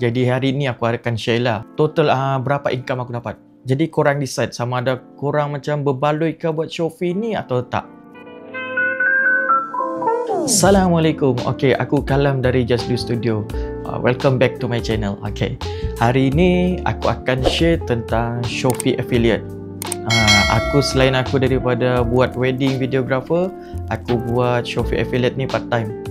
Jadi hari ni aku akan share lah total berapa income aku dapat. Jadi korang decide sama ada korang macam berbaloi ke buat Shopee ni atau tak. Assalamualaikum. Okay, aku Kalam dari Just Do Studio. Welcome back to my channel. Okay, hari ni aku akan share tentang Shopee Affiliate. Selain aku daripada buat wedding videographer, aku buat Shopee Affiliate ni part time.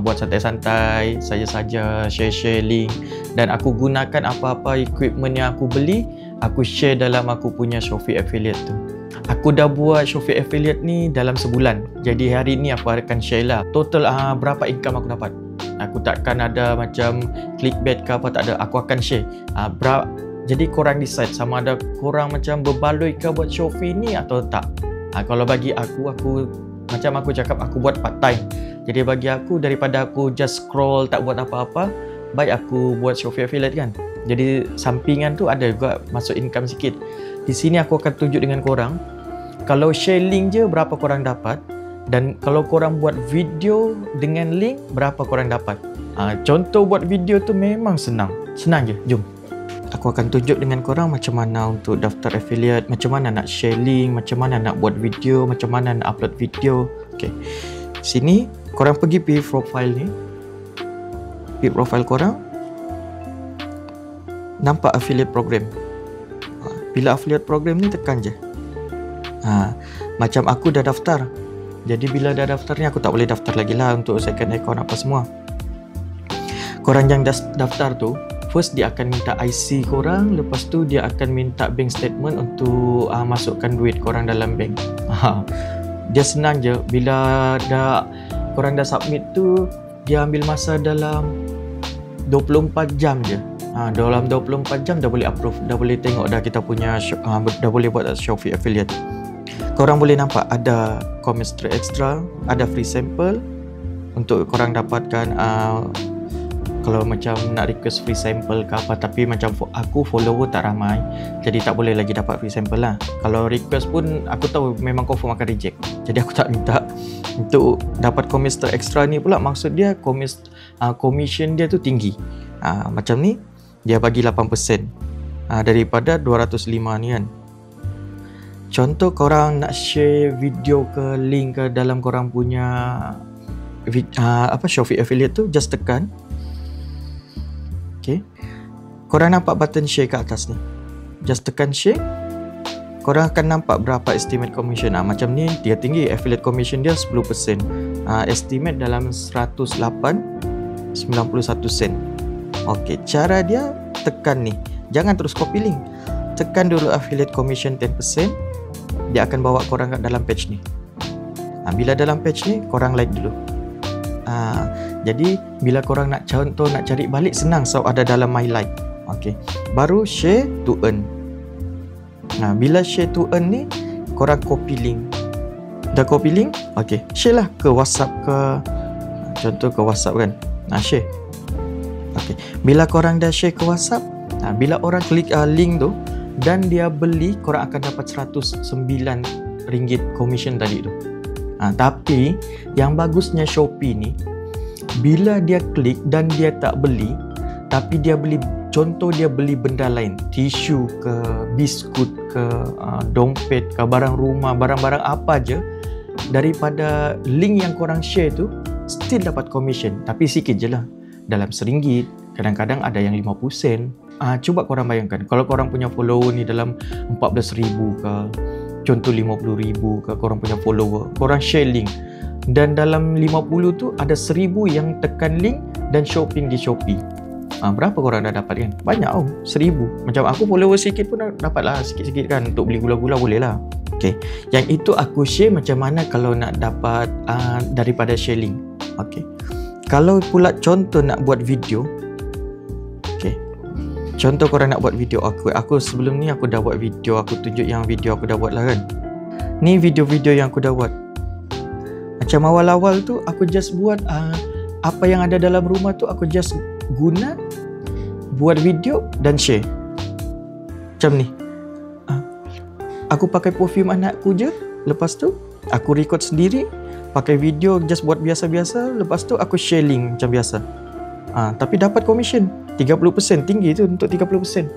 Buat santai-santai, saja-saja share link, dan aku gunakan apa-apa equipment yang aku beli, aku share dalam aku punya Shopee Affiliate tu. Aku dah buat Shopee Affiliate ni dalam sebulan. Jadi hari ni aku akan share lah total berapa income aku dapat. Aku takkan ada macam clickbait ke apa, tak ada. Aku akan share jadi korang decide sama ada korang macam berbaloi ke buat Shopee ni atau tak. Kalau bagi aku macam aku cakap, aku buat part time. Jadi bagi aku, daripada aku just scroll tak buat apa-apa, baik aku buat Shopee Affiliate kan. Jadi sampingan tu ada juga masuk income sikit. Di sini aku akan tunjuk dengan korang, kalau share link je berapa korang dapat, dan kalau korang buat video dengan link berapa korang dapat. Contoh buat video tu memang senang je. Jom aku akan tunjuk dengan korang macam mana untuk daftar affiliate, macam mana nak share link, macam mana nak buat video, macam mana nak upload video. Okay, sini korang pergi profile ni, pergi profile korang, nampak affiliate program. Bila affiliate program ni tekan je. Macam aku dah daftar. Jadi bila dah daftar ni, aku tak boleh daftar lagi lah untuk second account apa semua. Korang yang daftar tu, first dia akan minta IC korang, lepas tu dia akan minta bank statement untuk masukkan duit korang dalam bank. Dia senang je. Bila korang dah submit tu, dia ambil masa dalam 24 jam je. Dalam 24 jam dah boleh approve, dah boleh tengok dah kita punya dah boleh buat Shopee Affiliate. Korang boleh nampak ada commerce extra, ada free sample untuk korang dapatkan. Kalau macam nak request free sample ke apa, tapi macam aku follower tak ramai, jadi tak boleh lagi dapat free sample lah. Kalau request pun aku tahu memang confirm akan reject, jadi aku tak minta. Untuk dapat commerce extra ni pula, maksud dia commission dia tu tinggi. Macam ni dia bagi 8% daripada 205 ni kan. Contoh korang nak share video ke link ke dalam korang punya Shopee Affiliate tu, just tekan. Okay, korang nampak button share kat atas ni, just tekan share. Korang akan nampak berapa estimate commission. Macam ni dia tinggi, affiliate commission dia 10%. Estimate dalam 108.91 sen. Okay, cara dia tekan ni, jangan terus copy link, tekan dulu affiliate commission 10%. Dia akan bawa korang kat dalam page ni. Bila dalam page ni, korang like dulu. Jadi bila korang nak cari balik, senang, sebab ada dalam my like. Okay, baru share to earn. Bila share to earn ni, korang copy link. Dah copy link, okay, share lah ke WhatsApp ke, contoh ke WhatsApp kan. Share. Okay, bila korang dah share ke WhatsApp, bila orang klik link tu dan dia beli, korang akan dapat RM109 commission tadi tu. Tapi yang bagusnya Shopee ni, bila dia klik dan dia tak beli, tapi dia beli, contoh dia beli benda lain, tisu ke, biskut ke, dompet ke, barang rumah, barang-barang apa je, daripada link yang korang share tu, still dapat commission, tapi sikit je lah, dalam RM1, kadang-kadang ada yang 50 sen. Cuba korang bayangkan, kalau korang punya follower ni dalam 14,000 ke, contoh 50,000 ke, korang punya follower, korang share link, dan dalam 50 tu ada 1,000 yang tekan link dan shopping di Shopee. Berapa korang dah dapat kan? Banyak tau, 1,000. Macam aku follower sikit pun dapat lah sikit-sikit kan, untuk beli gula-gula boleh lah. Okay, yang itu aku share macam mana kalau nak dapat daripada share link. Okay, kalau pula contoh nak buat video. Okay, contoh korang nak buat video, aku sebelum ni aku dah buat video, aku tunjuk yang video aku dah buat lah kan. Ni video-video yang aku dah buat. Macam awal-awal tu aku just buat apa yang ada dalam rumah tu, aku just guna buat video dan share. Macam ni. Aku pakai perfume anakku je, lepas tu aku record sendiri, pakai video just buat biasa-biasa, lepas tu aku share link macam biasa. Tapi dapat commission. 30% tinggi tu untuk 30%.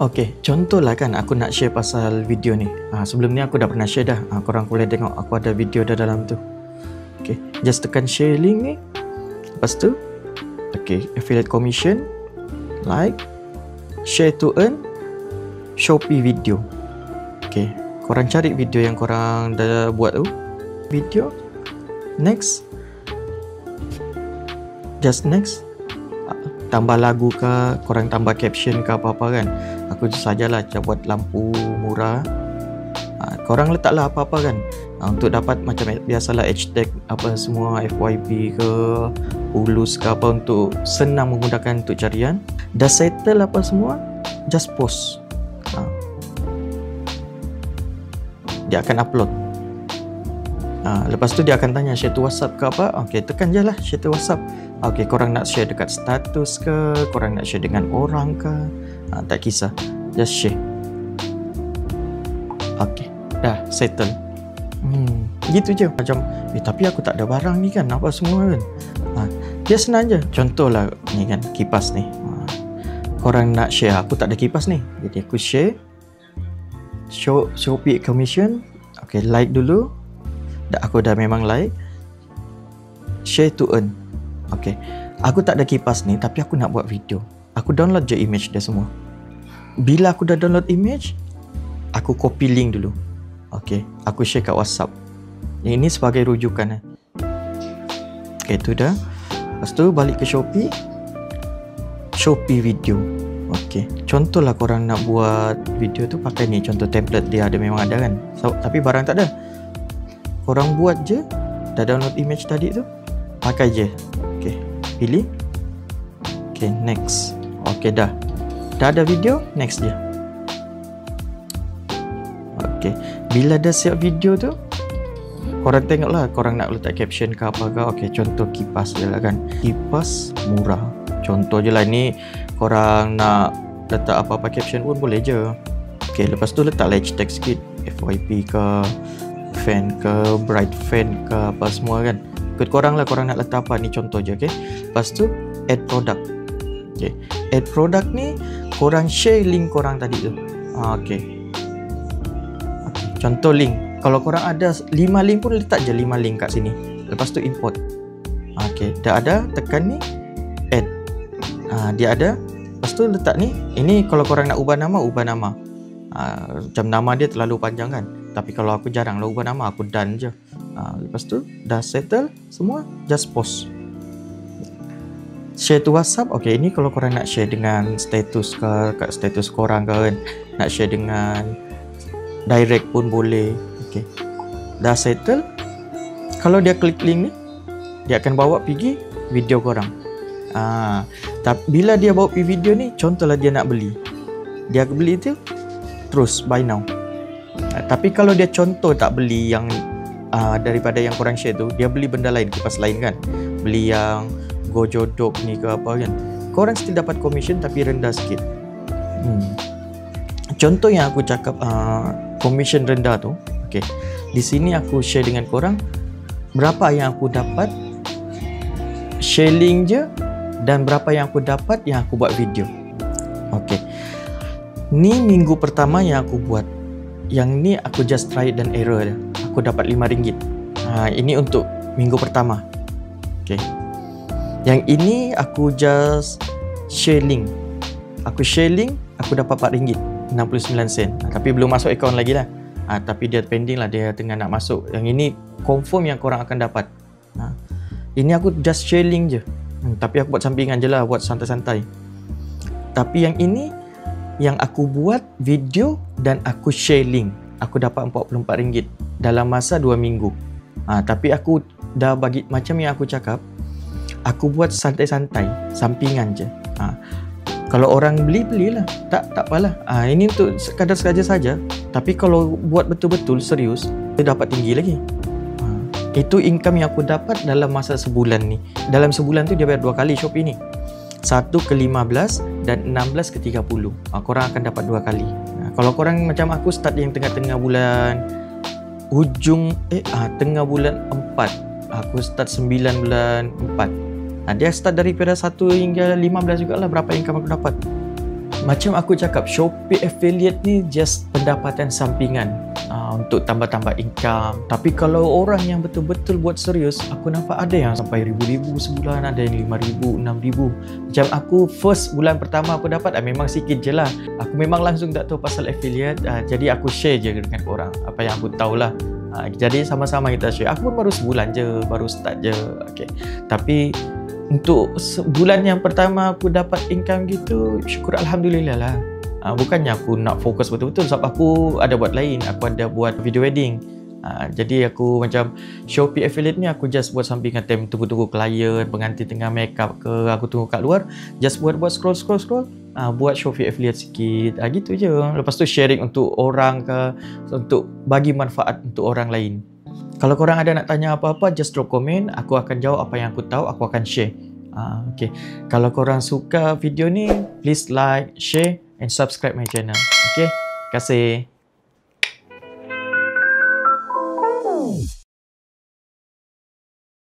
Okey, contohlah kan aku nak share pasal video ni. Sebelum ni aku dah pernah share dah. Korang boleh tengok aku ada video dah dalam tu. Okey, just tekan share link ni. Lepas tu, okey, affiliate commission, like, share to earn, Shopee video. Okey, korang cari video yang korang dah buat tu. Video, next, just next. Tambah lagu ke, korang tambah caption ke apa-apa kan. Aku sajalah buat lampu murah. Korang letaklah apa-apa kan. Untuk dapat macam biasalah hashtag apa semua, FYP ke, Ulus ke apa, untuk senang memudahkan untuk carian. Dah settle apa semua, just post. Dia akan upload. Lepas tu dia akan tanya share to WhatsApp ke apa. Okey, tekan je lah share to WhatsApp. Okey, korang nak share dekat status ke, korang nak share dengan orang ke, tak kisah, just share. Okey, dah settle. Gitu je. Macam tapi aku tak ada barang ni kan, apa semua kan. Dia senang je. Contohlah ni kan, kipas ni. Korang nak share, aku tak ada kipas ni, jadi aku share. Shopee commission. Okey, like dulu. Aku dah memang like. Share to earn. Okey, aku tak ada kipas ni, tapi aku nak buat video. Aku download je image dia semua. Bila aku dah download image, aku copy link dulu. Okey, aku share kat WhatsApp. Ini sebagai rujukan. Okey, tu dah. Lepas tu balik ke Shopee. Shopee video. Okey, contohlah korang nak buat video tu pakai ni. Contoh template dia ada, memang ada kan. Tapi barang tak ada. Korang buat je. Dah download image tadi tu, pakai je. Okey, pilih. Okey, next. Okey, dah ada video, next je. Okey, bila dah siap video tu, korang tengoklah korang nak letak caption ke apa ke. Okey, contoh kipas je lah kan. Kipas murah. Contoh je lah ni. Korang nak letak apa-apa caption pun boleh je. Okey, lepas tu letak hashtag sikit, FYP ke, fan ke, bright fan ke, apa semua kan. Ikut korang lah, korang nak letak apa. Ni contoh je. Okay, lepas tu add product. Okay, add product ni korang share link korang tadi tu. Okay, contoh link. Kalau korang ada 5 link pun letak je 5 link kat sini. Lepas tu import. Okay, dah ada, tekan ni add. Dia ada. Lepas tu letak ni. Ini kalau korang nak ubah nama, ubah nama. Macam nama dia terlalu panjang kan. Tapi kalau aku jarang lah ubah nama, aku done je. Lepas tu dah settle semua, just post. Share to WhatsApp. Okay, ini kalau korang nak share dengan status ke, kat status korang ke kan. Nak share dengan direct pun boleh. Okay, dah settle. Kalau dia klik link ni, dia akan bawa pergi video korang. Tapi bila dia bawa pergi video ni, contohlah dia nak beli, dia beli tu terus buy now. Tapi kalau dia contoh tak beli yang daripada yang korang share tu, dia beli benda lain, kipas lain kan, beli yang Gojodok ni ke apa kan, korang still dapat commission tapi rendah sikit. Contoh yang aku cakap commission rendah tu. Okay, di sini aku share dengan korang berapa yang aku dapat share link je, dan berapa yang aku dapat yang aku buat video. Okay, ni minggu pertama yang aku buat. Yang ni aku just try dan error je. Aku dapat RM5. Ini untuk minggu pertama. Okay, yang ini aku just share link. Aku share link, aku dapat RM4.69. Tapi belum masuk akaun lagi lah. Tapi dia pending lah, dia tengah nak masuk. Yang ini confirm yang korang akan dapat. Ini aku just share link je. Tapi aku buat sampingan je lah, buat santai-santai. Tapi yang ini, yang aku buat video dan aku share link, aku dapat RM44 dalam masa 2 minggu. Tapi aku dah bagi, macam yang aku cakap, aku buat santai-santai, sampingan je. Kalau orang beli, belilah. Tak apalah. Ini untuk sekadar-sekadar saja. Tapi kalau buat betul-betul serius, dia dapat tinggi lagi. Itu income yang aku dapat dalam masa sebulan ni. Dalam sebulan tu dia bayar 2 kali Shopee ni. 1 ke 15 dan 16 ke 30. Korang akan dapat 2 kali. Kalau korang macam aku start yang tengah-tengah bulan tengah bulan 4. Aku start 9 bulan 4. Dia start daripada 1 hingga 15 jugalah berapa income aku dapat. Macam aku cakap, Shopee affiliate ni just pendapatan sampingan untuk tambah-tambah income. Tapi kalau orang yang betul-betul buat serius, aku nampak ada yang sampai ribu-ribu sebulan, ada yang 5,000, 6,000. Macam aku first bulan pertama aku dapat memang sikit je lah. Aku memang langsung tak tahu pasal affiliate, jadi aku share je dengan korang apa yang aku tahulah. Jadi sama-sama kita share. Aku pun baru sebulan je, baru start je. Okay. Tapi untuk bulan yang pertama aku dapat income gitu, syukur Alhamdulillah lah. Bukannya aku nak fokus betul-betul, sebab aku ada buat lain. Aku ada buat video wedding. Jadi aku macam Shopee affiliate ni aku just buat sampingan time tunggu-tunggu klien, pengantin tengah make up ke, aku tunggu kat luar, just buat scroll, buat Shopee affiliate sikit, gitu je. Lepas tu sharing untuk orang ke, untuk bagi manfaat untuk orang lain. Kalau korang ada nak tanya apa-apa, just drop komen. Aku akan jawab apa yang aku tahu, aku akan share. Okay. Kalau korang suka video ni, please like, share and subscribe my channel. Okay. Terima kasih.